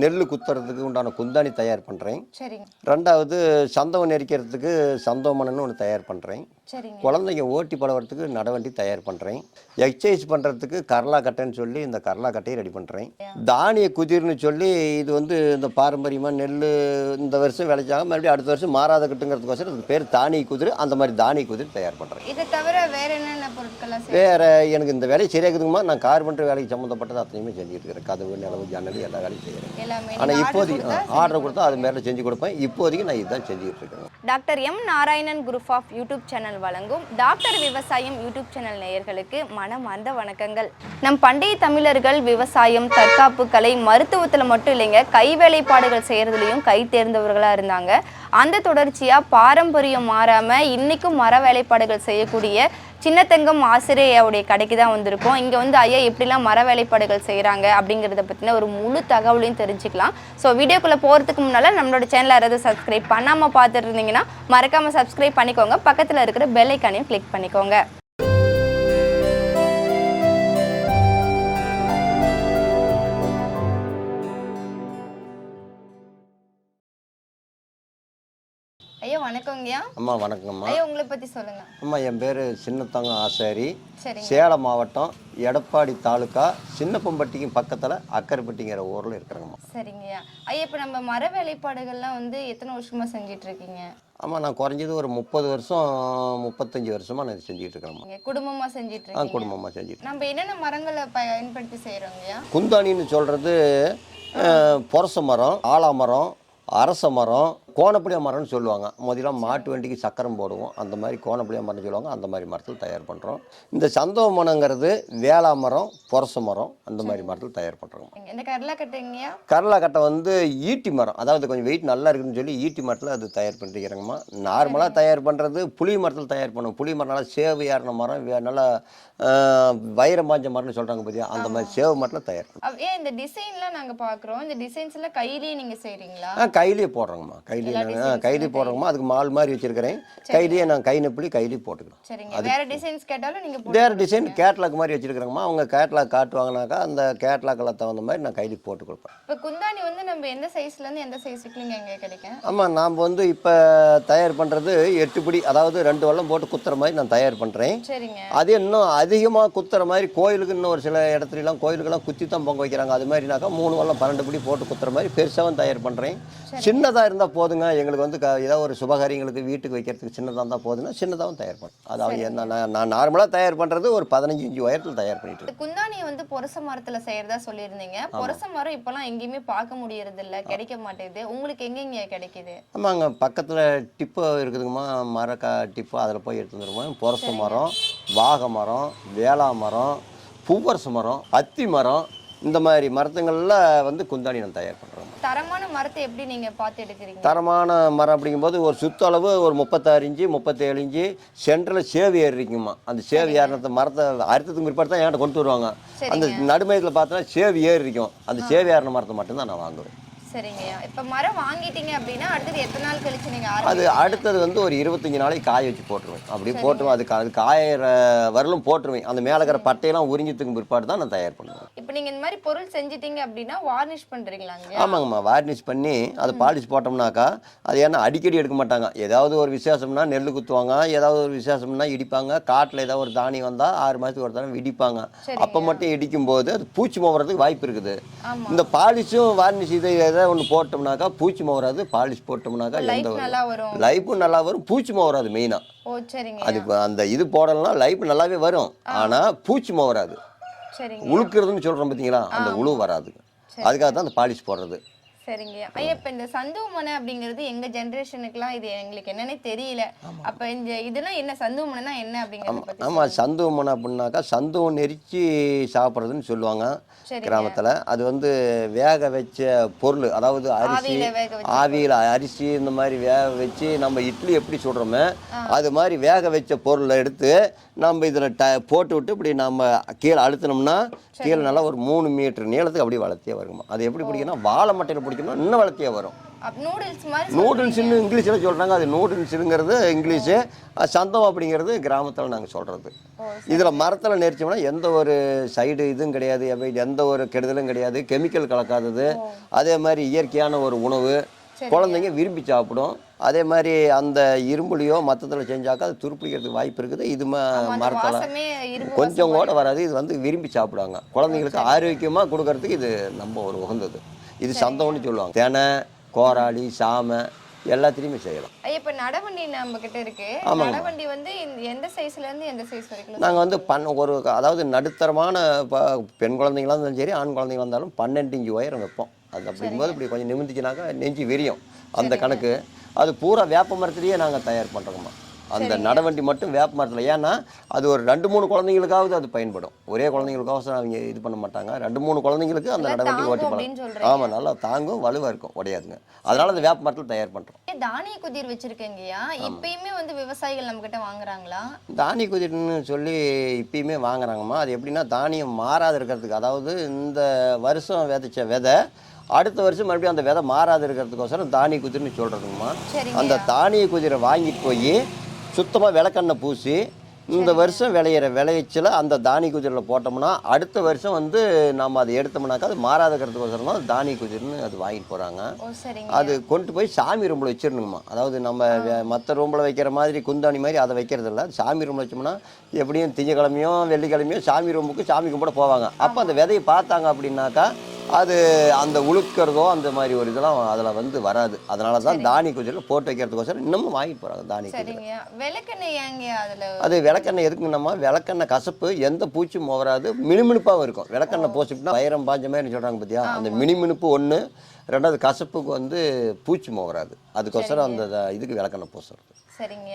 நெல் குத்துறதுக்கு உண்டான குந்தாணி தயார் பண்ணுறேன். சரிங்க. ரெண்டாவது சந்தவம் நெரிக்கிறதுக்கு சந்தவமனன்னு ஒன்று தயார் பண்ணுறேன். சரிங்க. குழந்தைங்க ஓட்டி பழகிறதுக்கு நடவண்டி தயார் பண்ணுறேன். எக்ஸசைஸ் பண்ணுறதுக்கு கரலா கட்டைன்னு சொல்லி இந்த கரலா கட்டையை ரெடி பண்ணுறேன். தானிய குதிர்னு சொல்லி இது இந்த பாரம்பரியமாக நெல் இந்த வருஷம் விளைச்சாங்க, மறுபடியும் அடுத்த வருஷம் மாறாத கட்டுங்கிறதுக்கோசரம் அதுக்கு பேர் தானிய குதிரை. அந்த மாதிரி தானிய குதிரை தயார் பண்ணுறேன். இதை தவிர வேற என்னென்ன பொருட்கள்லாம் வேறு எனக்கு இந்த வேலையை சரியாக்குதுங்கம்மா. நான் கார்பெண்டர் வேலைக்கு சம்மந்தப்பட்டது அத்தனையுமே செஞ்சுட்டு இருக்கிறேன். கதவு, நிலவு, ஜன்னல் எல்லா வேலையும் செய்கிறேன். ஆனால் இப்போதைக்கு ஆர்டர் கொடுத்தா அது மேலே செஞ்சு கொடுப்பேன். இப்போதைக்கு நான் இதுதான் செஞ்சுட்டு இருக்கிறேன். Doctor M Narayanan group of YouTube channel வழங்கும் டாக்டர் விவசாயம் யூடியூப் சேனல் நேயர்களுக்கு மனமார்ந்த வணக்கங்கள். நம் பண்டைய தமிழர்கள் விவசாயம், தற்காப்பு கலை, மருத்துவத்தில் மட்டும் இல்லைங்க, கை வேலைப்பாடுகள் செய்கிறதுலையும் கை தேர்ந்தவர்களாக இருந்தாங்க. அந்த தொடர்ச்சியாக பாரம்பரியம் மாறாமல் இன்றைக்கும் மர வேலைப்பாடுகள் செய்யக்கூடிய சின்னத்தங்கம் ஆசிரியருடைய கடைக்கு தான் வந்திருக்கோம். இங்கே ஐயா எப்படிலாம் மர வேலைப்பாடுகள் செய்கிறாங்க அப்படிங்கிறத பற்றின ஒரு முழு தகவலையும் தெரிஞ்சுக்கலாம். ஸோ வீடியோக்குள்ளே போகிறதுக்கு முன்னால் நம்மளோட சேனலை யாராவது சப்ஸ்கிரைப் பண்ணாமல் பார்த்துட்டு இருந்தீங்கன்னா மறக்காமல் சப்ஸ்கிரைப் பண்ணிக்கோங்க. பக்கத்தில் இருக்கிற பெல் ஐக்கானையும் கிளிக் பண்ணிக்கோங்க. ஐயா வணக்கங்கய்யா. அம்மா வணக்கம்மா. ஐயா உங்களை பற்றி சொல்லுங்க. அம்மா என் பேர் சின்னத்தங்கம் ஆசாரி. சரி. சேலம் மாவட்டம் எடப்பாடி தாலுக்கா சின்னப்பம்பட்டிக்கு பக்கத்தில் அக்கரைப்பட்டிங்கிற ஊரில் இருக்கிறேங்கம்மா. சரிங்கய்யா. ஐயா இப்போ நம்ம மர வேலைப்பாடுகள்லாம் எத்தனை வருஷமாக செஞ்சிட்டு இருக்கீங்க? ஆமாம், நான் குறைஞ்சது ஒரு 30 வருஷம் 35 வருஷமாக நான் செஞ்சுட்டு இருக்கிறேம்மா. குடும்பமாக செஞ்சுட்டு இருக்கேன். குடும்பமாக செஞ்சுட்டு. நம்ம என்னென்ன மரங்களை பயன்படுத்தி செய்கிறோங்கய்யா? குந்தாணின்னு சொல்கிறது புரச மரம், ஆலாமரம், அரச மரம், கோணப்படியா மரம்னு சொல்லுவாங்க. முதல்ல மாட்டு வண்டிக்கு சக்கரம் போடுவோம், அந்த மாதிரி கோணப்படியா மரம்னு சொல்லுவாங்க. அந்த மாதிரி மரத்தில் தயார் பண்ணுறோம். இந்த சந்தவ மரங்கிறது வேளா மரம், புரச மரம், அந்த மாதிரி மரத்தில் தயார் பண்ணுறோம். இந்த கரலா கட்டைங்கய்யா? கரலா கட்டை ஈட்டி மரம், அதாவது கொஞ்சம் வெயிட் நல்லா இருக்குதுன்னு சொல்லி ஈட்டி மரத்தில் அது தயார் பண்ணிக்கிறோங்கம்மா. நார்மலாக தயார் பண்ணுறது புளி மரத்தில் தயார் பண்ணுவோம். புளி மரம் நல்லா சேவு ஏறின மரம், நல்லா வைரம் பாஞ்ச மரம்னு சொல்கிறாங்க பார்த்தியா, அந்த மாதிரி சேவு மரத்தில் தயார் பண்ணுவோம். ஏன் இந்த டிசைன்லாம் நாங்கள் பார்க்குறோம், இந்த டிசைன்ஸ்லாம் கையிலேயே நீங்கள் செய்கிறீங்களா? கையிலேயே போடுறோங்கம்மா. கையிலேயே போடுறோங்கம்மா. அதுக்கு மால் மாதிரி வச்சிருக்கிறேன். கையிலேயே நான் கை நெப்பிலி கையிலேயே போட்டுக்கிறோம். சரிங்க. வேற டிசைன்ஸ் கேட்டாலும் நீங்கள் வேறு டிசைன் கேட்லாக் மாதிரி வச்சிருக்கிறேங்கம்மா. அவங்க கேட்லாக் காட்டுவாங்கனாக்கா அந்த கேட்லாக்கில் தகுந்த மாதிரி நான் கையிலேயே போட்டு கொடுப்பேன். இப்போ குந்தாணி நம்ம எந்த சைஸ்லேருந்து எந்த சைஸுக்கு நீங்கள் எங்கே கிடைக்கும்? ஆமாம், நாம் இப்போ தயார் பண்ணுறது 8 பிடி, அதாவது 2 வல்லம் போட்டு குத்துற மாதிரி நான் தயார் பண்ணுறேன். சரிங்க. அது இன்னும் அதிகமாக குத்துற மாதிரி கோயிலுக்கு இன்னும் ஒரு சில இடத்துலலாம் கோயிலுக்கெல்லாம் குத்தி தான் பொங்க வைக்கிறாங்க. அது மாதிரினாக்கா 3 வல்லம் 12 பிடி போட்டு குத்துற மாதிரி பெருசாகவும் தயார் பண்ணுறேன். சின்னதாக இருந்தால் போதுங்க, எங்களுக்கு ஏதாவது ஒரு சுபகாரியங்களுக்கு வீட்டுக்கு வைக்கிறதுக்கு சின்னதாக இருந்தால் போதுன்னா சின்னதாகவும் தயார் பண்ணுறேன். அதாவது நான் நார்மலாக தயார் பண்ணுறது ஒரு 15 இன்ச்சு உயரத்தில் தயார் பண்ணிட்டு. குந்தாணியை புரச மரத்தில் செய்கிறதா சொல்லியிருந்தீங்க. புரச மரம் இப்போலாம் எங்கேயுமே பார்க்க முடியறது இல்லை, கிடைக்க மாட்டேங்குது. உங்களுக்கு எங்கெங்க கிடைக்குது? ஆமாங்க, பக்கத்தில் டிப்பு இருக்குதுங்கம்மா, டிப்பு, அதில் போய் எடுத்து வந்துருவோம். புரச மரம், வாகை மரம், வேளா மரம், பூவரச மரம், அத்தி மரம், இந்த மாதிரி மரத்துங்களில் குந்தாணி நான் தயார் பண்ணுறோம். தரமான மரத்தை எப்படி நீங்கள் பார்த்து எடுக்கிறீங்க? தரமான மரம் அப்படிங்கும்போது ஒரு சுற்றளவு ஒரு 36 இன்ச்சு 37 இன்ச்சு சென்டரில் சேவு ஏறி இருக்குமா. அந்த சேவு ஏறினத்தை மரத்தை அறுத்ததுக்கு பிற்பாடு தான் என்கிட்ட கொண்டு வருவாங்க. அந்த நடுமையத்தில் பார்த்தோன்னா சேவு ஏறி இருக்கும். அந்த சேவு ஏறின மரத்தை மட்டும்தான் நான் வாங்குவேன். சரிங்கய்யா. இப்போ மரம் வாங்கிட்டீங்க அப்படின்னா அடுத்தது எத்தனை நாள் கழிச்சு நீங்கள்? அது அடுத்தது ஒரு 25 நாளைக்கு காய வச்சு போட்டுருவேன். அப்படி போட்டுருவேன். அது காயிற வரலும் போட்டுருவேன். அந்த மேலே இருக்கிற பட்டையெல்லாம் உறிஞ்சத்துக்கு பிற்பாடு தான் நான் தயார் பண்ணுவேன். இப்போ நீங்கள் இந்த மாதிரி பொருள் செஞ்சிட்டீங்க அப்படின்னா வார்னிஷ் பண்ணுறீங்களாங்க? ஆமாங்கம்மா, வார்னிஷ் பண்ணி அது பாலிஷ் போட்டோம்னாக்கா அது ஏன்னா அடிக்கடி எடுக்க மாட்டாங்க. ஏதாவது ஒரு விசேஷம்னா நெல் குத்துவாங்க, ஏதாவது ஒரு விசேஷம்னா இடிப்பாங்க. காட்டில் ஏதாவது ஒரு தானி வந்தால் 6 மாதத்துக்கு ஒரு தடவை இடிப்பாங்க. அப்போ மட்டும் இடிக்கும்போது அது பூச்சி மோகிறதுக்கு வாய்ப்பு இருக்குது. இந்த பாலிஷும் வார்னிஷ் இதை ஒன்று போட்டோம்னாக்கா பூச்சி மோவராது. பாலிஷ் போட்டோம்னாக்கா எந்த லைஃபும் நல்லா வரும், பூச்சி மோவராது மெயினாக. அது அந்த இது போடலன்னா லைஃப் நல்லாவே வரும், ஆனால் பூச்சி மோவராது. உழுக்கிறதுன்னு சொல்கிறோம் பார்த்தீங்களா, அந்த உழு வராது. அதுக்காக தான் அந்த பாலிஷ் போடுறது. சரிங்க ஐயா. இப்போ இந்த சந்துவ மனை அப்படிங்கிறது எங்கள் ஜென்ரேஷனுக்குலாம் இது எங்களுக்கு என்னன்னே தெரியல. அப்போ இதெல்லாம் என்ன சந்துவ மனைனா என்ன அப்படிங்கிறது? ஆமாம், சந்துவ மனை அப்படின்னாக்கா சந்துவம் நெரிச்சு சாப்பிட்றதுன்னு சொல்லுவாங்க கிராமத்தில். அது வேக வச்ச பொருள், அதாவது அரிசி, ஆவியில் அரிசி இந்த மாதிரி வேக வச்சு நம்ம இட்லி எப்படி சுடுறோமோ அது மாதிரி வேக வச்ச பொருளை எடுத்து நம்ம இதில் போட்டு விட்டு இப்படி நம்ம கீழே அழுத்தினோம்னா கீழே நல்லா ஒரு 3 மீட்டர் நீளத்துக்கு அப்படியே வளர்த்தியே வருமா. அது எப்படி பிடிக்கணும், வாழை மட்டையில் பிடிக்கணும், இன்னும் வளர்த்தியே வரும். நூடுல்ஸ் மாதிரி நூடுல்ஸ்னு இங்கிலீஷில் சொல்கிறாங்க. அது நூடுல்ஸுங்கிறது இங்கிலீஷு, சந்தம் அப்படிங்கிறது கிராமத்தில் நாங்கள் சொல்கிறது. இதில் மரத்தில் நெரிச்சோம்னா எந்த ஒரு சைடு இதுவும் கிடையாது, எந்த ஒரு கெடுதலும் கிடையாது, கெமிக்கல் கலக்காதது, அதே மாதிரி இயற்கையான ஒரு உணவு, குழந்தைங்க விரும்பி சாப்பிடும். அதே மாதிரி அந்த இரும்புலையோ மற்றத்தில் செஞ்சாக்கா அது துருப்பிடிக்கிறதுக்கு வாய்ப்பு இருக்குது. இது மரத்தில் கொஞ்சம் கூட வராது. இது வந்து விரும்பி சாப்பிடுவாங்க. குழந்தைங்களுக்கு ஆரோக்கியமாக கொடுக்கறதுக்கு இது நம்ம ஒரு உகந்தது. இது சந்தம்னு சொல்லுவாங்க. தெனை, கோராளி, சாமை எல்லாத்துலேயுமே செய்யலாம். இப்போ நடவண்டி நம்ம கிட்ட இருக்கு. நடவண்டி வந்து எந்த சைஸ்ல இருந்து எந்த சைஸ் வரைக்கும் நாங்கள் வந்து ஒரு அதாவது நடுத்தரமான பெண் குழந்தைங்களா இருந்தாலும் சரி, ஆண் குழந்தைங்க வந்தாலும் 12 இன்ச்சு உயரம் வைப்போம். அது அப்படிங்கும்போது இப்படி கொஞ்சம் நிமிந்துச்சுனாக்கா நெஞ்சு விரியும். அந்த கணக்கு அது பூரா வேப்ப மரத்துலேயே நாங்கள் தயார் பண்ணுறோம்மா. அந்த நடவண்டி மட்டும் வேப்ப மரத்தில். ஏன்னா அது ஒரு 2-3 குழந்தைங்களுக்காவது அது பயன்படும். ஒரே குழந்தைங்களுக்காக அவங்க இது பண்ண மாட்டாங்க. 2-3 குழந்தைங்களுக்கு அந்த நடவண்டி ஓட்டி பண்ணலாம். ஆமாம், நல்லா தாங்கும், வலுவாக இருக்கும், உடையாதுங்க. அதனால அந்த வேப்ப மரத்தில் தயார் பண்ணுறோம். தானிய குதிர் வச்சிருக்கீங்கயா, இப்பயுமே வந்து விவசாயிகள் நம்ம கிட்ட வாங்குறாங்களா? தானிய குதிர்னு சொல்லி இப்பயுமே வாங்குறாங்கம்மா. அது எப்படின்னா தானியம் மாறாது இருக்கிறதுக்கு, அதாவது இந்த வருஷம் விதைச்ச விதை அடுத்த வருஷம் மறுபடியும் அந்த விதை மாறாது இருக்கிறதுக்கோசரம் தானிய குதிர்னு சொல்கிறதுங்கம்மா. அந்த தானிய குதிரை வாங்கிட்டு போய் சுத்தமாக விளக்கெண்ணெய் பூசி இந்த வருஷம் விளையச்சில் அந்த தானிய குதிரையில் போட்டோம்னா அடுத்த வருஷம் வந்து நம்ம அதை எடுத்தோம்னாக்கா அது மாறாதுக்கிறதுக்கோசரம் தான் தானிய குதிர்னு அது வாங்கிட்டு போகிறாங்க. அது கொண்டு போய் சாமி ரூமில் வச்சிடணுங்கம்மா. அதாவது நம்ம மற்ற ரூமில் வைக்கிற மாதிரி குந்தாணி மாதிரி அதை வைக்கிறது இல்லை. சாமி ரூமில் வச்சோம்னா எப்படியும் திங்கக்கிழமையோ வெள்ளிக்கிழமையோ சாமி ரூமுக்கு சாமி கும்பிட போவாங்க. அப்போ அந்த விதையை பார்த்தாங்க அப்படின்னாக்கா அது அந்த உழுக்கிறதோ அந்த மாதிரி ஒரு இதெல்லாம் அதில் வந்து வராது. அதனால தான் தானிய குதிரையில் போட்டு வைக்கிறதுக்கோசரம் இன்னமும் வாங்கிட்டு போகிறாங்க தானிய குதிரை. அது விளக்கெண்ணெய் எதுக்குன்னம்மா, விளக்கெண்ணெய் கசப்பு எந்த பூச்சும் வராது, மினுமினுப்பாகவும் இருக்கும். விளக்கெண்ணெய் போச்சுட்டுனா வைரம் பாஞ்ச மாதிரி சொல்கிறாங்க பார்த்தியா, அந்த மினுமினுப்பு ஒன்று. ரெண்டாவது கசப்புக்கு வந்து பூச்சி வராது. அதுக்கோசரம் அந்த இதுக்கு விளக்கெண்ணெய் பூசுறது. சரிங்க.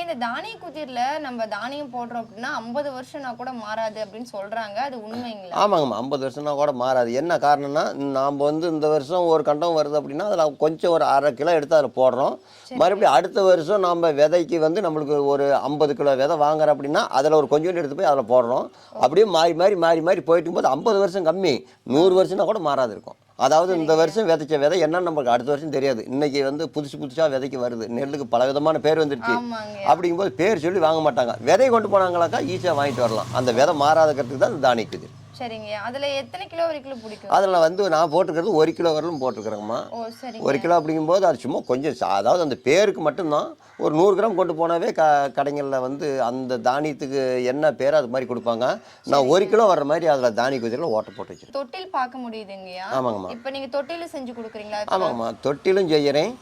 இந்த தானிய குதிரில் நம்ம தானியம் போடுறோம் அப்படின்னா 50 வருஷம்னா கூட மாறாது அப்படின்னு சொல்கிறாங்க. அது உண்மைங்களா? ஆமாங்கம்மா, 50 வருஷம்னா கூட மாறாது. என்ன காரணம்னா நாம் வந்து இந்த வருஷம் ஒரு கண்டம் வருது அப்படின்னா அதில் கொஞ்சம் ஒரு 1/2 கிலோ எடுத்து அதில் போடுறோம். மறுபடியும் அடுத்த வருஷம் நம்ம விதைக்கு வந்து நம்மளுக்கு ஒரு 50 கிலோ விதை வாங்குறோம் அப்படின்னா அதில் ஒரு கொஞ்சோண்டு எடுத்து போய் அதில் போடுறோம். அப்படியே மாறி போயிட்டு இருக்கும்போது 50 வருஷம் கம்மி, 100 வருஷம்னா கூட மாறாது இருக்கும். அதாவது இந்த வருஷம் விதைச்ச விதை என்னன்னு நமக்கு அடுத்த வருஷம் தெரியாது. இன்னைக்கு வந்து புதுசாக விதைக்கு வருது. நெல்லுக்கு பல விதமான பேர் வந்துருச்சு. அப்படிங்கும்போது பேர் சொல்லி வாங்க மாட்டாங்க. விதையை கொண்டு போனாங்களாக்கா ஈஸியாக வாங்கிட்டு வரலாம். அந்த விதை மாறாதக்கிறதுக்கு தான் தானிய குதிரை. சரிங்க. அதில் எத்தனை கிலோ வரைக்கும் பிடிக்கும்? அதில் வந்து நான் போட்டுக்கிறது 1 கிலோ வரலும் போட்டுக்கிறேங்கம்மா. 1 கிலோ அப்படிங்கும்போது அது சும்மா கொஞ்சம், அதாவது அந்த பேருக்கு மட்டும்தான். ஒரு 100 கிராம் கொண்டு போனாவே கடைகளில் வந்து அந்த தானியத்துக்கு என்ன பேரோ அது மாதிரி கொடுப்பாங்க. நான் 1 கிலோ வர்ற மாதிரி அதில் தானிய குதிரையில் ஓட்ட போட்டு வச்சுருக்கேன். தொட்டில் பார்க்க முடியுதுங்கய்யா? ஆமாங்கம்மா. இப்போ நீங்கள் தொட்டிலும் செஞ்சு கொடுக்குறீங்களா? ஆமாங்கம்மா, தொட்டிலும் செய்கிறேன்,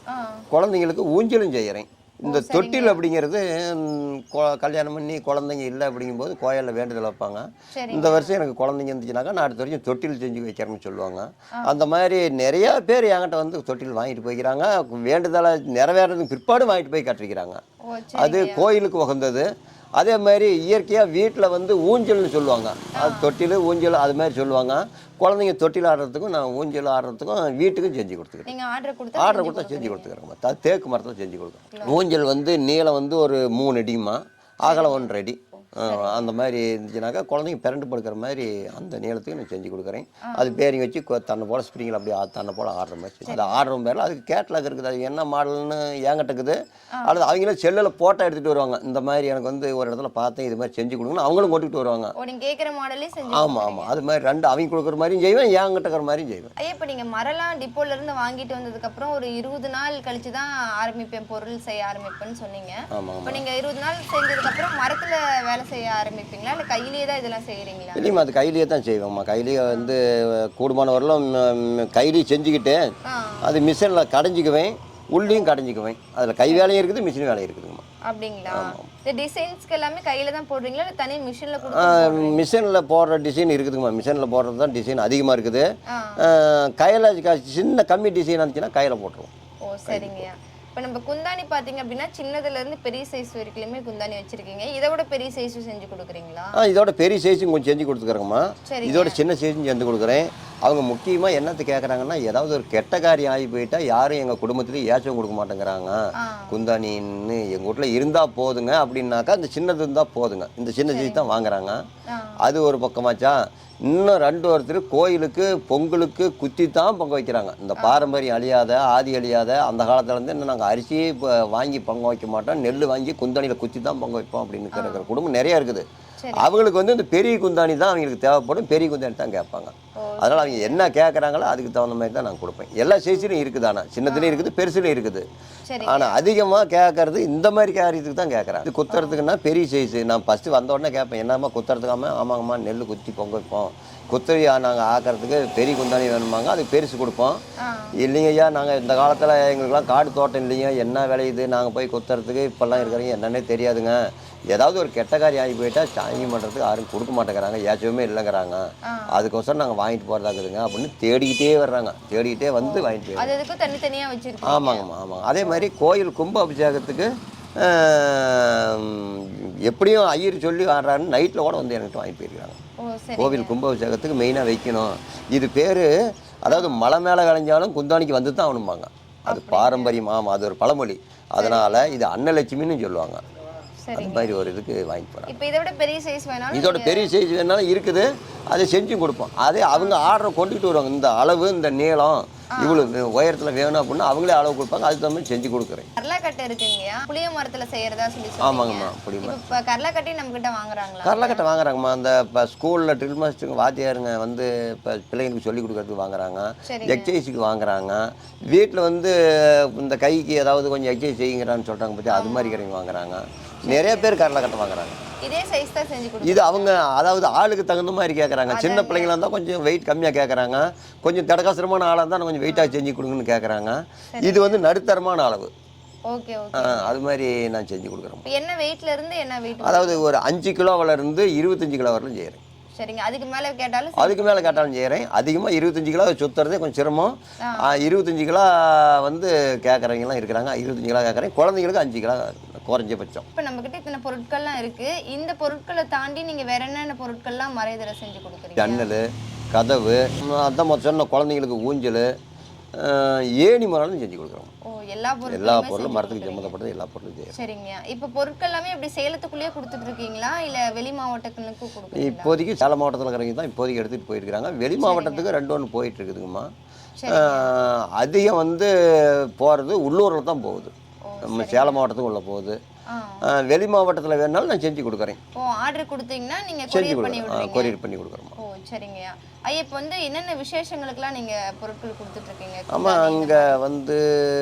குழந்தைங்களுக்கு ஊஞ்சலும் செய்கிறேன். இந்த தொட்டில் அப்படிங்கிறது கல்யாணம் பண்ணி குழந்தைங்க இல்லை அப்படிங்கும்போது கோயிலில் வேண்டுதல் வைப்பாங்க. இந்த வருஷம் எனக்கு குழந்தைங்க இருந்துச்சுனாக்கா நான் அடுத்த வரைக்கும் தொட்டில் செஞ்சு வைக்கிறேன்னு சொல்லுவாங்க. அந்த மாதிரி நிறையா பேர் என்கிட்ட வந்து தொட்டில் வாங்கிட்டு போய்க்கிறாங்க. வேண்டுதலை நிறைவேறதுக்கு பிற்பாடு வாங்கிட்டு போய் கட்டிக்கிறாங்க. அது கோயிலுக்கு உகந்தது. அதே மாதிரி இயற்கையாக வீட்டில் வந்து ஊஞ்சல்னு சொல்லுவாங்க. அது தொட்டில் ஊஞ்சல் அது மாதிரி சொல்லுவாங்க. குழந்தைங்க தொட்டில் ஆடுறதுக்கும் நான் ஊஞ்சல் ஆடுறதுக்கும் வீட்டுக்கும் செஞ்சு கொடுத்துக்கிறேன். ஆர்டர் கொடுத்தா செஞ்சு கொடுத்துக்கிறேன். தேக்கு மரத்தில் செஞ்சு கொடுக்குறேன். ஊஞ்சல் வந்து நீளம் வந்து ஒரு 3 அடிமா, அகலம் 1.5 அடி. அந்த மாதிரி இருந்துச்சுனாக்கா குழந்தைங்க பிறண்டு படுக்கிற மாதிரி அந்த நீளத்துக்கு நான் செஞ்சு கொடுக்குறேன். அது பேரிங் வச்சு தன்னை போல் ஸ்ப்ரிங்கில் அப்படியே தன்னை போல் ஆடுற மாதிரி. அது ஆடுற பேரில் அதுக்கு கேட்லாக் இருக்குது. அது என்ன மாடல்னு ஏங்கிட்ட இருக்குது. அல்லது அவங்களே செல்லில் ஃபோட்டோ எடுத்துகிட்டு வருவாங்க. இந்த மாதிரி எனக்கு வந்து ஒரு இடத்துல பார்த்தேன், இது மாதிரி செஞ்சு கொடுங்கன்னு அவங்களும் கொண்டுகிட்டு வருவாங்க. ஆமாம், அது மாதிரி 2 அவங்க கொடுக்குற மாதிரியும் செய்வேன், ஏங்கிட்ட இருக்கிற மாதிரியும் செய்வேன். இப்போ நீங்கள் மரலாம் டிப்போலேருந்து வாங்கிட்டு வந்ததுக்கப்புறம் ஒரு 20 நாள் கழிச்சு தான் ஆரம்பிப்பேன், பொருள் செய்ய ஆரம்பிப்பேன்னு சொன்னீங்க. ஆமாம். இப்போ நீங்கள் 20 நாள் செஞ்சதுக்கப்புறம் மரத்தில் வேலை செய்ய ஆரம்பிப்பீங்களா இல்லை கையிலேயே தான் இதெல்லாம் செய்கிறீங்களா? இல்லைம்மா, அது கையிலேயே தான் செய்வோம்மா. கையிலேயே வந்து கூடுமான வரலும் கையிலேயே செஞ்சுக்கிட்டு அது மிஷினில் கடைஞ்சிக்குவேன், உள்ளியும் கடைஞ்சிக்குவேன். அதில் கை வேலையும் இருக்குது, மிஷின் வேலையும் இருக்குதுங்கம்மா. அப்படிங்களா? இந்த டிசைன்ஸ்க்கு எல்லாமே கையில் தான் போடுறீங்களா இல்லை தனி மிஷினில் கொடுத்து? மிஷினில் போடுற டிசைன் இருக்குதுங்கம்மா. மிஷினில் போடுறது தான் டிசைன் அதிகமாக இருக்குது. கையில் சின்ன கம்மி டிசைன் இருந்துச்சுன்னா கையில் போட்டுருவோம். ஓ சரிங்கய்யா. இப்போ நம்ம குந்தாணி பார்த்தீங்க அப்படின்னா சின்னதுலேருந்து பெரிய சைஸ் வரைக்குமே குந்தாணி வச்சுருக்கீங்க. இதோட பெரிய சைஸும் செஞ்சு கொடுக்குறீங்களா? இதோட பெரிய சைஸும் கொஞ்சம் செஞ்சு கொடுத்துக்கிறேங்கம்மா. இதோட சின்ன சைஸும் செஞ்சு கொடுக்குறேன். அவங்க முக்கியமாக என்னத்தை கேட்குறாங்கன்னா, ஏதாவது ஒரு கெட்ட காரியம் ஆகி போயிட்டா யாரும் எங்கள் குடும்பத்துலேயும் ஏச்சம் கொடுக்க மாட்டேங்கிறாங்க. குந்தானின்னு எங்கள் வீட்டில் இருந்தால் போதுங்க அப்படின்னாக்கா, இந்த சின்னது இருந்தால் போதுங்க, இந்த சின்ன சைஸ் தான் வாங்குறாங்க. அது ஒரு பக்கமாச்சா. இன்னும் 2 ஒருத்தர் கோயிலுக்கு பொங்கலுக்கு குத்தி தான் பொங்க வைக்கிறாங்க. இந்த பாரம்பரியம் அழியாத, ஆதி அழியாத அந்த காலத்துலேருந்து இன்னும் நாங்கள் அரிசியே இப்போ வாங்கி பொங்க வைக்க மாட்டோம், நெல் வாங்கி குந்தானியில் குத்தி தான் பொங்க வைப்போம் அப்படின்னு இருக்கிற குடும்பம் நிறையா இருக்குது. அவங்களுக்கு வந்து இந்த பெரிய குந்தாணி தான் அவங்களுக்கு தேவைப்படும், பெரிய குந்தாணி தான் கேட்பாங்க. அதனால் அவங்க என்ன கேட்குறாங்களோ அதுக்கு தகுந்த மாதிரி தான் நான் கொடுப்பேன். எல்லா சைஸ்லையும் இருக்குது, ஆனால் சின்னதுலேயும் இருக்குது, பெருசுலையும் இருக்குது. ஆனால் அதிகமாக கேட்கறது இந்த மாதிரி காரியத்துக்கு தான் கேட்குறாங்க. இது குத்துறதுக்குன்னா பெரிய சைஸு. நான் ஃபஸ்ட்டு வந்த உடனே கேட்பேன், என்னம்மா குத்துறதுக்காம? ஆமாங்கம்மா, நெல் குத்தி பொங்க வைப்போம், குத்தரி நாங்கள் ஆக்கிறதுக்கு பெரிய குந்தாணி வேணுமாங்க, அதுக்கு பெருசு கொடுப்போம். இல்லைங்க ஐயா, நாங்கள் இந்த காலத்தில் எங்களுக்கெல்லாம் காடு தோட்டம் இல்லைங்க, என்ன விளையுது, நாங்கள் போய் குத்துறதுக்கு இப்போல்லாம் இருக்கிறீங்க என்னன்னே தெரியாதுங்க. ஏதாவது ஒரு கெட்ட காரியம் ஆகி போயிட்டா சாங்கி பண்ணுறதுக்கு யாரும் கொடுக்க மாட்டேங்கிறாங்க, ஏச்சமே இல்லைங்கிறாங்க, அதுக்கோசரம் நாங்கள் வாங்கிட்டு போகிறதாக்குதுங்க அப்படின்னு தேடிக்கிட்டே வர்றாங்க. தேடிக்கிட்டே வந்து வாங்கிட்டு போய் அதுக்கு தனித்தனியாக வச்சுருக்கோம். ஆமாங்கம்மா, ஆமாங்க. அதே மாதிரி கோயில் கும்ப அபிஷேகத்துக்கு எப்படியும் ஐயர் சொல்லி வர்றாருன்னு நைட்டில் கூட வந்து என்கிட்ட வாங்கி போயிருக்காங்க. கோவில் கும்பாபிஷேகத்துக்கு மெயினாக வைக்கணும். இது பேர், அதாவது மலை மேலே விளைஞ்சாலும் குந்தாணிக்கு வந்து தான் ஆகணும்பாங்க. அது பாரம்பரியம். ஆமாம், அது ஒரு பழமொழி. அதனால் இது அன்னலட்சுமின்னு சொல்லுவாங்க. அந்த மாதிரி ஒரு இதுக்கு வாங்கி போகிறாங்க. இப்போ இதை விட பெரிய சைஸ் வேணாலும், இதோட பெரிய சைஸ் வேணாலும் இருக்குது, அதை செஞ்சும் கொடுப்போம். அதே அவங்க ஆர்டரை கொண்டுகிட்டு வருவாங்க, இந்த அளவு இந்த நீளம் இவ்வளோ உயரத்தில் வேணும் அப்படின்னா அவங்களே அளவு கொடுப்பாங்க, அதுக்கு தகுந்த மாதிரி செஞ்சு கொடுக்குறேன். கரலாக்கட்டை இருக்குங்கய்யா, புளிய மரத்தில் செய்கிறதா சொல்லி. ஆமாங்கம்மா, புளிய மரம். இப்போ கரலாக்கட்டி நம்மக்கிட்ட வாங்குறாங்களா? கரலாக்கட்டை வாங்குறாங்கம்மா. அந்த இப்போ ஸ்கூலில் ட்ரில் மாஸ்டருங்க வாத்தியாருங்க வந்து இப்போ பிள்ளைங்களுக்கு சொல்லிக் கொடுக்கறதுக்கு வாங்குறாங்க, எக்ஸசைஸுக்கு வாங்குறாங்க. வீட்டில் வந்து இந்த கைக்கு ஏதாவது கொஞ்சம் எக்ஸசைஸ் செய்யுங்கிறான்னு சொல்கிறாங்க பற்றி, அது மாதிரி கிடைங்க வாங்குறாங்க. நிறைய பேர் கரலாக்கட்டை வாங்குறாங்க. இதே சைஸ் தான் செஞ்சு கொடுக்கும். இது அவங்க அதாவது ஆளுக்கு தகுந்த மாதிரி கேட்குறாங்க. சின்ன பிள்ளைங்களாக இருந்தால் கொஞ்சம் வெயிட் கம்மியாக கேட்குறாங்க, கொஞ்சம் தடகாசரமான ஆளாக இருந்தால் கொஞ்சம் வெயிட்டாக செஞ்சு கொடுங்கன்னு கேட்குறாங்க. இது வந்து நடுத்தரமான அளவு. Okay okay. அது மாதிரி நான் செஞ்சு கொடுக்குறேன். என்ன வெயிட்ல இருந்து என்ன வெயிட்? அதாவது ஒரு 5 கிலோவில இருந்து 25 கிலோ வரலும் செய்கிறேன். சரிங்க. அதுக்கு மேலே கேட்டாலும்? அதுக்கு மேலே கேட்டாலும் செய்கிறேன். அதிகமாக 25 கிலோ சுற்றுறதே கொஞ்சம் சிரமம். 25 கிலோ வந்து கேட்குறவங்கலாம் இருக்கிறாங்க. 25 கிலோ கேட்குறேன். குழந்தைங்களுக்கு 5 கிலோ குறைஞ்சபட்சம். இப்போ நம்மக்கிட்ட இத்தனை பொருட்கள்லாம் இருக்குது. இந்த பொருட்களை தாண்டி நீங்கள் வேற என்னென்ன பொருட்கள்லாம் மறைதரை செஞ்சு கொடுக்குறீங்க? ஜன்னல், கதவு, அதான் சொன்ன குழந்தைங்களுக்கு ஊஞ்சல், ஏணி மரம் செஞ்சு கொடுக்குறோம். எல்லா பொருளும் மரத்துக்கு சம்மந்தப்பட்டது எல்லா பொருளும் செய்யும். சரிங்க. இப்போ பொருட்கள் எல்லாமே இப்படி சேலத்துக்குள்ளேயே கொடுத்துட்டு இருக்கீங்களா இல்லை வெளி மாவட்டத்துக்கு கொடுக்குறீங்களா? இப்போதைக்கு சேலம் மாவட்டத்தில் இருக்கிறவங்க தான் இப்போதைக்கு எடுத்துகிட்டு போயிருக்கிறாங்க. வெளி மாவட்டத்துக்கு 2 போயிட்டு இருக்குதுங்கம்மா. அதிகம் வந்து போகிறது உள்ளூரில் தான் போகுது. நம்ம சேலம் மாவட்டத்துக்கு உள்ள போகுது. வெளி மாவட்டத்தில் வேணாலும் நான் செஞ்சு கொடுக்குறேன். ஆர்டர் கொடுத்தீங்கன்னா நீங்கள் செஞ்சு கொரியர் பண்ணி கொடுக்குறோம். சரிங்கய்யா. ஐயா, இப்போ வந்து என்னென்ன விசேஷங்களுக்குலாம் நீங்கள் பொருட்கள் கொடுத்துட்ருக்கீங்க? ஆமாம், அங்கே வந்து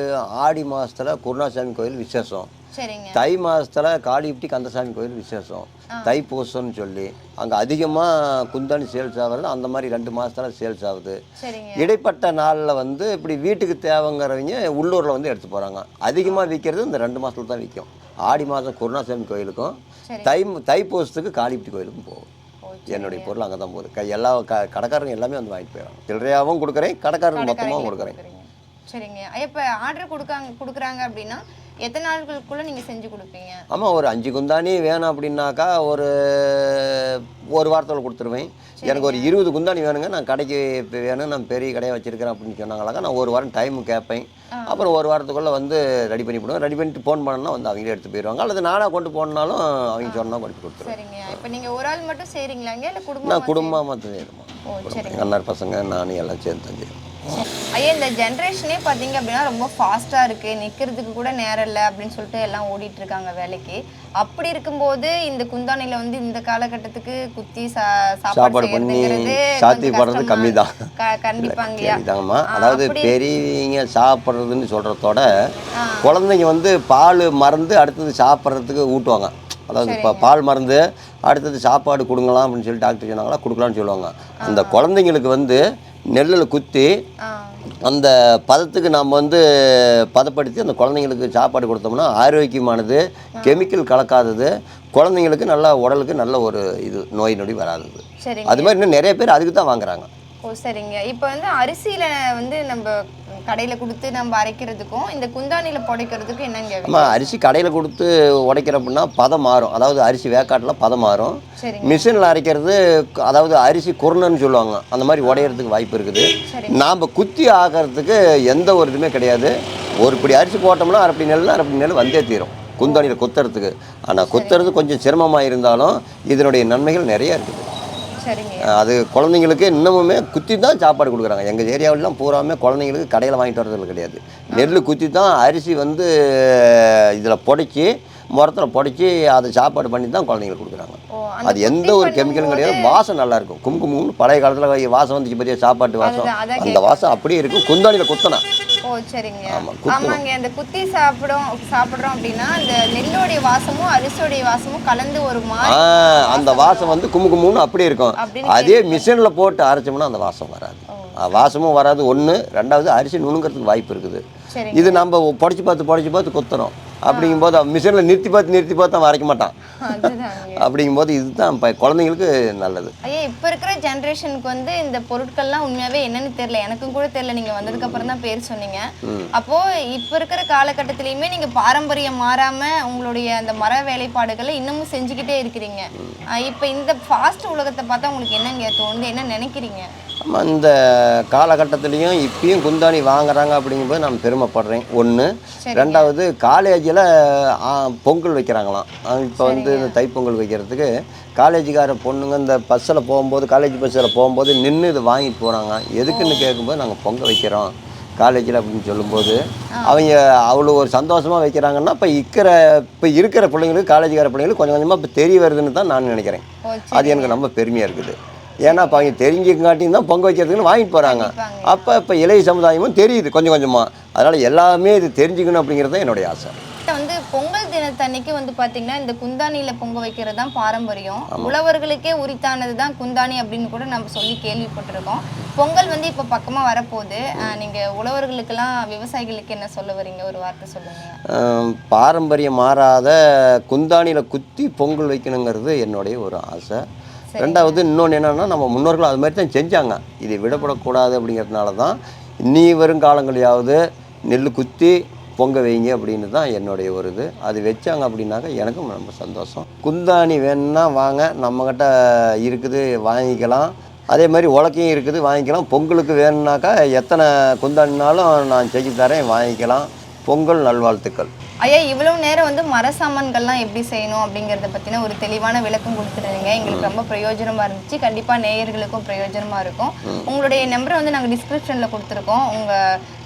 ஆடி மாதத்தில் குருணாசாமி கோயில் விசேஷம். சரிங்க. தை மாதத்தில் காளியப்பட்டி கந்தசாமி கோயில் விசேஷம். தைப்பூசம்னு சொல்லி அங்கே அதிகமாக குந்தாணி சேல்ஸ் ஆகிறது. அந்த மாதிரி 2 மாதத்தில் சேல்ஸ் ஆகுது. இடைப்பட்ட நாளில் வந்து இப்படி வீட்டுக்கு தேவைங்கிறவங்க உள்ளூரில் வந்து எடுத்து போகிறாங்க. அதிகமாக விற்கிறது இந்த 2 மாதத்துல தான் விற்கும். ஆடி மாதம் குருணாசாமி கோயிலுக்கும் தைப்பூசத்துக்கு காளியப்பட்டி கோயிலுக்கும் போகும். என்னுடைய பொருள் அங்கே தான் போகுது. எல்லா கடைக்காரங்க எல்லாமே வந்து வாங்கிட்டு போயிடுவாங்க. சில்லறையாகவும் கொடுக்குறேன், கடைக்காரங்க மொத்தமாகவும் கொடுக்குறேன். சரிங்க. இப்போ ஆர்டர் கொடுக்குறாங்க அப்படின்னா எத்தனை நாட்களுக்குள்ளே நீங்கள் செஞ்சு கொடுப்பீங்க? ஆமாம், ஒரு 5 குந்தாணி வேணும் அப்படின்னாக்கா ஒரு வாரத்தில் கொடுத்துருவேன். எனக்கு ஒரு 20 குந்தாணி வேணுங்க, நான் கடைக்கு இப்போ வேணும், நான் பெரிய கடையை வச்சுருக்கிறேன் அப்படின்னு சொன்னாங்களாக்கா நான் 1 வாரம் டைமு கேட்பேன். அப்புறம் 1 வாரத்துக்குள்ளே வந்து ரெடி பண்ணி போடுவேன். ரெடி பண்ணிட்டு ஃபோன் பண்ணால் வந்து அவங்களே எடுத்து போயிடுவாங்க. அல்லது நானாக கொண்டு போனாலும் அவங்க சொன்னால் கொண்டு கொடுத்துருவேன். சரிங்க. இப்போ நீங்கள் ஒரு ஆள் மட்டும் செய்கிறீங்களாங்க இல்லை குடும்பம்? நான் குடும்பமாக மட்டும் செய்யணுமா? அண்ணார் பசங்க நானும் எல்லாம் சேர்ந்து தான் செய்யணும். ஐயா, இந்த ஜென்ரேஷனே பார்த்தீங்க அப்படின்னா ரொம்ப ஃபாஸ்ட்டாக இருக்குது, நிற்கிறதுக்கு கூட நேரம் இல்லை அப்படின்னு சொல்லிட்டு எல்லாம் ஓடிட்டுருக்காங்க வேலைக்கு. அப்படி இருக்கும்போது இந்த குந்தாணியில் வந்து இந்த காலகட்டத்துக்கு குத்தி சாப்பாடு பண்ணி சாத்தியப்படுறது கம்மி தான். கண்டிப்பாங்கய்யா. அதாவது பெரியவங்க சாப்பிட்றதுன்னு சொல்கிறதோட குழந்தைங்க வந்து பால் மறந்து அடுத்தது சாப்பிட்றதுக்கு ஊட்டுவாங்க. அதாவது இப்போ பால் மருந்து அடுத்தது சாப்பாடு கொடுங்கலாம் அப்படின்னு சொல்லி டாக்டர் சொன்னாங்களா கொடுக்கலான்னு சொல்லுவாங்க. அந்த குழந்தைங்களுக்கு வந்து நெல்லில் குத்தி அந்த பதத்துக்கு நாம் வந்து பதப்படுத்தி அந்த குழந்தைங்களுக்கு சாப்பாடு கொடுத்தோம்னா ஆரோக்கியமானது, கெமிக்கல் கலக்காதது, குழந்தைங்களுக்கு நல்லா உடலுக்கு நல்ல ஒரு இது நோய் நொடி வராதது. அது மாதிரி இன்னும் நிறைய பேர் அதுக்கு தான் வாங்குறாங்க. சரிங்க. இப்போ வந்து அரிசியில் வந்து நம்ம கடையில கொடுத்து நம்ம அரைக்கிறதுக்கும் இந்த குந்தானியில புடைக்கிறதுக்கும் என்னங்க நம்ம அரிசி கடையில் கொடுத்து உடைக்கிறப்படின்னா பதம் மாறும். அதாவது அரிசி வேக்காட்டில் பதம் மாறும். சரிங்க. மிஷினில் அரைக்கிறது அதாவது அரிசி குருணைன்னு சொல்லுவாங்க, அந்த மாதிரி உடையிறதுக்கு வாய்ப்பு இருக்குது. நாம் குத்தி ஆகிறதுக்கு எந்த ஒரு இதுவுமே கிடையாது. ஒரு பிடி அரிசி போட்டோம்னா அரைப்படி நெல் வந்தே தீரும் குந்தானியில் குத்துறதுக்கு. ஆனால் குத்துறது கொஞ்சம் சிரமமாக இருந்தாலும் இதனுடைய நன்மைகள் நிறைய இருக்குது. சரிங்க. அது குழந்தைங்களுக்கு இன்னமுமே குத்தி தான் சாப்பாடு கொடுக்குறாங்க. எங்கள் ஏரியாவிலாம் பூராமே குழந்தைங்களுக்கு கடையில் வாங்கிட்டு வரது கிடையாது. நெல் குத்தி தான் அரிசி வந்து இதில் புடைச்சி முரத்தில் புடைச்சி அதை சாப்பாடு பண்ணி தான் குழந்தைங்களுக்கு கொடுக்குறாங்க. அது எந்த ஒரு கெமிக்கலும் கிடையாது. வாசம் நல்லாயிருக்கும். கும்குமம்னு பழைய காலத்தில் வாசம் வந்துச்சு பெரிய சாப்பாட்டு வாசம், அந்த வாசம் அப்படியே இருக்கும் குந்தானியில் குத்தனா. ஓ சரிங்க. ஆமாங்க, அந்த குத்தி சாப்பிடுறோம் அப்படின்னா அந்த நெல்லோடைய வாசமும் அரிசியோடைய வாசமும் கலந்து ஒரு மாதிரி அந்த வாசம் வந்து கும்குமம்னு அப்படியே இருக்கும். அதே மிஷினில் போட்டு அரைச்சோம்னா அந்த வாசம் வராது. வாசமும் வராது. ஒன்று. ரெண்டாவது அரிசி நுணுங்கிறதுக்கு வாய்ப்பு இருக்குது. இது நம்ம புடைச்சி பார்த்து குத்துறோம். அப்படிங்கும்போது மிஷினில் நிறுத்தி பார்த்து அவன் அரைக்க மாட்டான். அப்படிங்கும்போது இதுதான் இப்போ குழந்தைங்களுக்கு நல்லது. ஐயா, இப்போ இருக்கிற ஜென்ரேஷனுக்கு வந்து இந்த பொருட்கள்லாம் உண்மையாகவே என்னன்னு தெரியல. எனக்கும் கூட தெரியல. நீங்கள் வந்ததுக்கு அப்புறம் தான் பேர் சொன்னீங்க. அப்போது இப்போ இருக்கிற காலகட்டத்திலையுமே நீங்கள் பாரம்பரியம் மாறாமல் உங்களுடைய அந்த மர வேலைப்பாடுகளை இன்னமும் செஞ்சுக்கிட்டே இருக்கிறீங்க. இப்போ இந்த ஃபாஸ்ட் உலகத்தை பார்த்தா உங்களுக்கு என்னங்க தோணுது, என்ன நினைக்கிறீங்க? ஆமாம், இந்த காலகட்டத்திலையும் இப்பயும் குந்தாணி வாங்குறாங்க அப்படிங்கும்போது நான் பெருமைப்படுறேன். ஒன்று. ரெண்டாவது காலேஜில் பொங்கல் வைக்கிறாங்களாம். இப்போ வந்து இந்த தைப்பொங்கல் வைக்கிறதுக்கு காலேஜுக்கார பொண்ணுங்க இந்த பஸ்ஸில் போகும்போது, காலேஜ் பஸ்ஸில் போகும்போது நின்று இதை வாங்கிட்டு போகிறாங்க. எதுக்குன்னு கேட்கும்போது நாங்கள் பொங்கல் வைக்கிறோம் காலேஜில் அப்படின்னு சொல்லும்போது அவங்க அவ்வளோ ஒரு சந்தோஷமாக வைக்கிறாங்கன்னா இப்போ இருக்கிற பிள்ளைங்களுக்கு, காலேஜுக்கார பிள்ளைங்களுக்கு கொஞ்சம் கொஞ்சமாக இப்போ தெரிய வருதுன்னு தான் நான் நினைக்கிறேன். அது எனக்கு ரொம்ப பெருமையாக இருக்குது. ஏன்னா இப்போ அவங்க தெரிஞ்சுக்காட்டியும் தான் பொங்கல் வைக்கிறதுக்குன்னு வாங்கிட்டு போகிறாங்க. இப்போ இளைய சமுதாயமும் தெரியுது கொஞ்சம் கொஞ்சமாக. அதனால் எல்லாமே இது தெரிஞ்சுக்கணும் அப்படிங்கிறது தான் என்னுடைய ஆசை. வந்து பொங்கல் தினத்தன்னைக்கு வந்து பார்த்தீங்கன்னா இந்த குந்தானியில் பொங்க வைக்கிறது தான் பாரம்பரியம். உழவர்களுக்கே உரித்தானது தான் குந்தானி அப்படின்னு கூட நம்ம சொல்லி கேள்விப்பட்டிருக்கோம். பொங்கல் வந்து இப்போ பக்கமாக வரப்போகுது. நீங்கள் உழவர்களுக்கெல்லாம், விவசாயிகளுக்கு என்ன சொல்ல வரீங்க? ஒரு வார்த்தை சொல்லுங்கள். பாரம்பரியம் மாறாத குந்தானியில் குத்தி பொங்கல் வைக்கணுங்கிறது என்னுடைய ஒரு ஆசை. ரெண்டாவது இன்னொன்று என்னென்னா, நம்ம முன்னோர்கள் அது மாதிரி தான் செஞ்சாங்க. இதை விடப்படக்கூடாது அப்படிங்கிறதுனால தான் இனி வரும் காலங்களையாவது நெல் குத்தி பொங்க வைங்க அப்படின்னு தான் என்னுடைய ஒரு இது. அது வச்சாங்க அப்படின்னாக்கா எனக்கும் ரொம்ப சந்தோஷம். குந்தாணி வேணும்னா வாங்க, நம்மக்கிட்ட இருக்குது, வாங்கிக்கலாம். அதே மாதிரி உலக்கையும் இருக்குது, வாங்கிக்கலாம். பொங்கலுக்கு வேணும்னாக்கா எத்தனை குந்தாணினாலும் நான் செஞ்சு தரேன், வாங்கிக்கலாம். பொங்கல் நல்வாழ்த்துக்கள். ஐயா, இவ்வளவு நேரம் வந்து மர சாமான்கள்லாம் எப்படி செய்யணும் அப்படிங்கிறத பற்றின ஒரு தெளிவான விளக்கம் கொடுத்துருந்தீங்க. எங்களுக்கு ரொம்ப பிரயோஜனமாக இருந்துச்சு. கண்டிப்பாக நேயர்களுக்கும் பிரயோஜனமாக இருக்கும். உங்களுடைய நம்பரை வந்து நாங்கள் டிஸ்கிரிப்ஷனில் கொடுத்துருக்கோம்.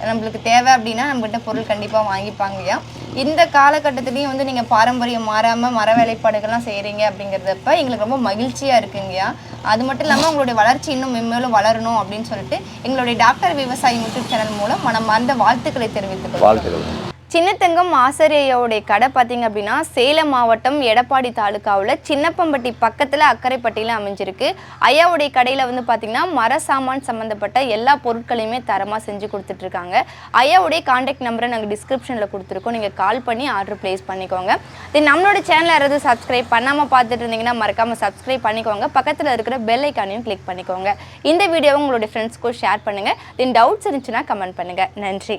நம்மளுக்கு தேவை அப்படின்னா நம்மகிட்ட பொருள் கண்டிப்பாக வாங்கிப்பாங்கய்யா. இந்த காலகட்டத்துலேயும் வந்து நீங்கள் பாரம்பரியம் மாறாமல் மர வேலைப்பாடுகள்லாம் செய்கிறீங்க அப்படிங்கிறதப்ப எங்களுக்கு ரொம்ப மகிழ்ச்சியாக இருக்குங்கய்யா. அது மட்டும் இல்லாமல் உங்களுடைய வளர்ச்சி இன்னும் மென்மேலும் வளரணும் அப்படின்னு சொல்லிட்டு எங்களுடைய டாக்டர் விவசாயி யூடியூப் சேனல் மூலம் மனமார்ந்த வாழ்த்துக்களை தெரிவித்துக் சின்னத்தங்கம் ஆசிரியையோடைய கடை பார்த்தீங்க அப்படின்னா சேலம் மாவட்டம் எடப்பாடி தாலுக்காவில் சின்னப்பம்பட்டி பக்கத்தில் அக்கரைப்பட்டியில் அமைஞ்சிருக்கு. ஐயாவுடைய கடையில் வந்து பார்த்திங்கன்னா மர சாமான் சம்மந்தப்பட்ட எல்லா பொருட்களையுமே தரமாக செஞ்சு கொடுத்துட்ருக்காங்க. ஐயாவுடைய கான்டாக்ட் நம்பரை நாங்கள் டிஸ்கிரிப்ஷனில் கொடுத்துருக்கோம். நீங்கள் கால் பண்ணி ஆர்டர் ப்ளேஸ் பண்ணிக்கோங்க. தென் நம்மளோட சேனலை யாராவது சப்ஸ்கிரைப் பண்ணாமல் பார்த்துட்டு இருந்தீங்கன்னா மறக்காமல் சப்ஸ்கிரைப் பண்ணிக்கோங்க. பக்கத்தில் இருக்கிற பெல் ஐக்கானையும் கிளிக் பண்ணிக்கோங்க. இந்த வீடியோவை உங்களுடைய ஃப்ரெண்ட்ஸ்க்கும் ஷேர் பண்ணுங்கள். தென் டவுட்ஸ் இருந்துச்சுன்னா கமெண்ட் பண்ணுங்கள். நன்றி.